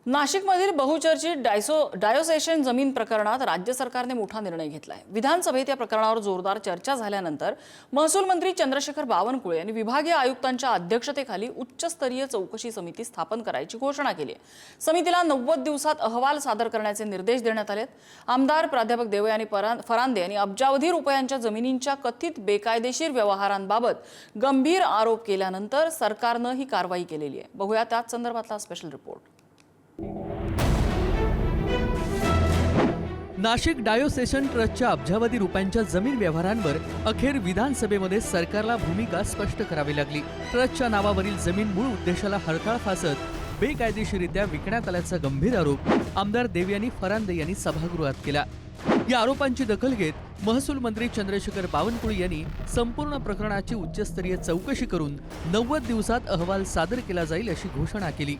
नाशिकमधील बहुचर्चित डायोसेशन जमीन प्रकरणात राज्य सरकारने मोठा निर्णय घेतलाय। विधानसभेत या प्रकरणावर जोरदार चर्चा झाल्यानंतर महसूल मंत्री चंद्रशेखर बावनकुळे यांनी विभागीय आयुक्तांच्या अध्यक्षतेखाली उच्चस्तरीय चौकशी समिती स्थापन करायची घोषणा केली आहे। समितीला 90 दिवसात अहवाल सादर करण्याचे निर्देश देण्यात आलेत। आमदार प्राध्यापक देवयानी फरांदे यांनी अब्जावधी रुपयांच्या जमिनींच्या कथित बेकायदेशीर व्यवहारांबाबत गंभीर आरोप केल्यानंतर सरकारनं ही कारवाई केलेली आहे। बघूया त्याच संदर्भातला स्पेशल रिपोर्ट। नाशिक डायोसेशन ट्रस्टच्या अब्जावधी रुपयांच्या जमीन व्यवहारांवर अखेर विधानसभेमध्ये सरकारला भूमिका स्पष्ट करावी लागली। ट्रस्टच्या नावावरील जमीन मूळ उद्देशाला हरताळ फासत बेकायदेशीरित्या विकण्यात आल्याचा गंभीर आरोप आमदार देवयानी फरांदे यांनी सभागृहात केला। या आरोपांची दखल घेत महसूल मंत्री चंद्रशेखर बावनकुळे यांनी संपूर्ण प्रकरणाची उच्चस्तरीय चौकशी करून 90 दिवसात अहवाल सादर केला जाईल अशी घोषणा केली।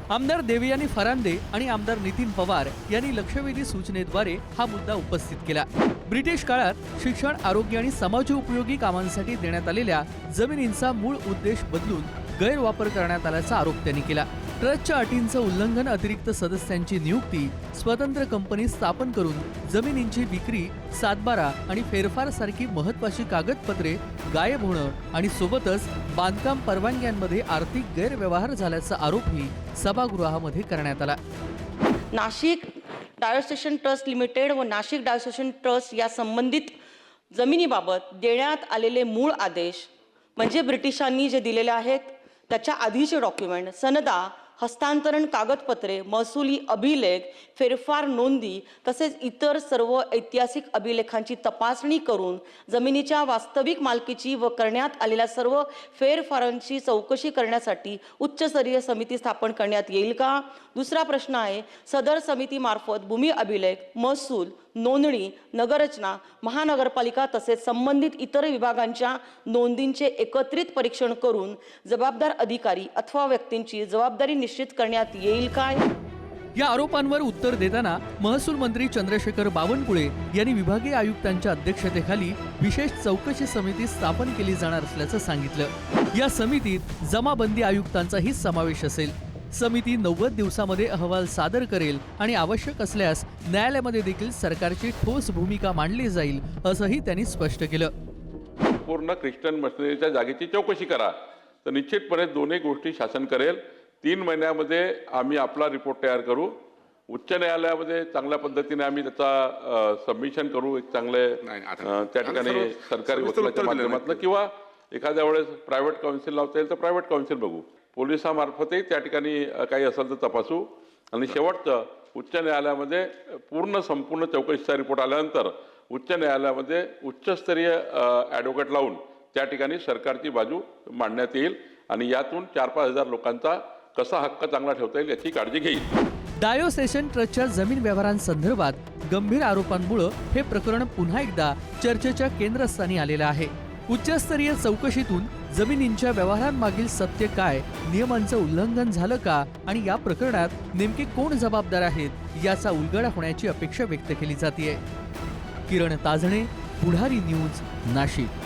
आमदार देवयानी फरांदे आणि आमदार नितीन पवार यांनी लक्षवेधी सूचनेद्वारे हा मुद्दा उपस्थित केला। ब्रिटिश काळात शिक्षण, आरोग्य आणि समाजोपयोगी कामांसाठी देण्यात आलेल्या जमिनींचा मूळ उद्देश बदलून गैरवापर करण्यात आल्याचा आरोप त्यांनी केला। ट्रस्टच्या अटींचं उल्लंघन, अतिरिक्त सदस्यांची नियुक्ती, स्वतंत्र कंपनी स्थापन करून जमिनींची विक्री, सातबारा आणि फेरफार सारखी महत्त्वाची कागदपत्रे गायब होणं आणि सोबतच बांधकाम परवानग्यांमध्ये आर्थिक गैरव्यवहार झाल्याचा आरोपही सभागृहामध्ये करण्यात आला। नाशिक डायोसेशन ट्रस्ट लिमिटेड व नाशिक डायोसेशन ट्रस्ट या संबंधित जमिनीबाबत देण्यात आलेले मूळ आदेश म्हणजे ब्रिटिशांनी जे दिलेले आहेत त्याच्या आधीचे डॉक्युमेंट, सनदा, हस्तांतरण कागदपत्रे, महसुली अभिलेख, फेरफार नोंदी तसेच इतर सर्व ऐतिहासिक अभिलेखांची तपासणी करून जमिनीच्या वास्तविक मालकीची व करण्यात आलेल्या सर्व फेरफारांची चौकशी करण्यासाठी उच्चस्तरीय समिती स्थापन करण्यात येईल का? दुसरा प्रश्न आहे, सदर समितीमार्फत भूमी अभिलेख, महसूल, नोंदणी, नगररचना, महानगरपालिका तसेच संबंधित इतर विभागांच्या नोंदींचे एकत्रित परीक्षण करून जबाबदार अधिकारी अथवा व्यक्तींची जबाबदारी निश्चित करण्यात येईल काय? या आरोपांवर उत्तर देताना महसूल मंत्री चंद्रशेखर बावनकुळे यांनी विभागीय आयुक्तांच्या अध्यक्षतेखाली विशेष चौकशी समिती स्थापन केली जाणार असल्याचं सांगितलं। या समितीत जमाबंदी आयुक्तांचाही समावेश असेल। समिती 90 दिवसामध्ये अहवाल सादर करेल आणि आवश्यक असल्यास न्यायालयामध्ये देखील सरकारची ठोस भूमिका मांडली जाईल असंही त्यांनी स्पष्ट केलं। पूर्ण ख्रिश्चन मशिनरीच्या जागेची चौकशी करा तर निश्चितपणे दोन्ही गोष्टी शासन करेल। 3 महिन्यामध्ये आम्ही आपला रिपोर्ट तयार करू। उच्च न्यायालयामध्ये चांगल्या पद्धतीने आम्ही त्याचा सबमिशन करू। एक चांगले त्या ठिकाणी सरकारी वकिलाच्या माध्यमातून किंवा एखाद्या वेळेस प्रायव्हेट काउन्सिल लावता येईल तर प्रायव्हेट काउन्सिल बघू। पोलिसांमार्फतही त्या ठिकाणी काही असेल तर तपासू आणि शेवटचं उच्च न्यायालयामध्ये संपूर्ण चौकशीचा रिपोर्ट आल्यानंतर उच्च न्यायालयामध्ये उच्चस्तरीय ॲडव्होकेट लावून त्या ठिकाणी सरकारची बाजू मांडण्यात येईल आणि यातून 4-5 हजार लोकांचा कसा हक्क चांगला ठेवता येईल याची काळजी घेईल। डायोसेशन ट्रस्टच्या जमीन व्यवहारांसंदर्भात गंभीर आरोपांमुळे हे प्रकरण पुन्हा एकदा चर्चेच्या केंद्रस्थानी आलेलं आहे। उच्चस्तरीय चौकशीतून जमिनींच्या व्यवहारांमागील सत्य काय, नियमांचं उल्लंघन झालं का आणि या प्रकरणात नेमके कोण जबाबदार आहेत याचा उलगडा होण्याची अपेक्षा व्यक्त केली जाते। किरण ताजणे, पुढारी न्यूज, नाशिक।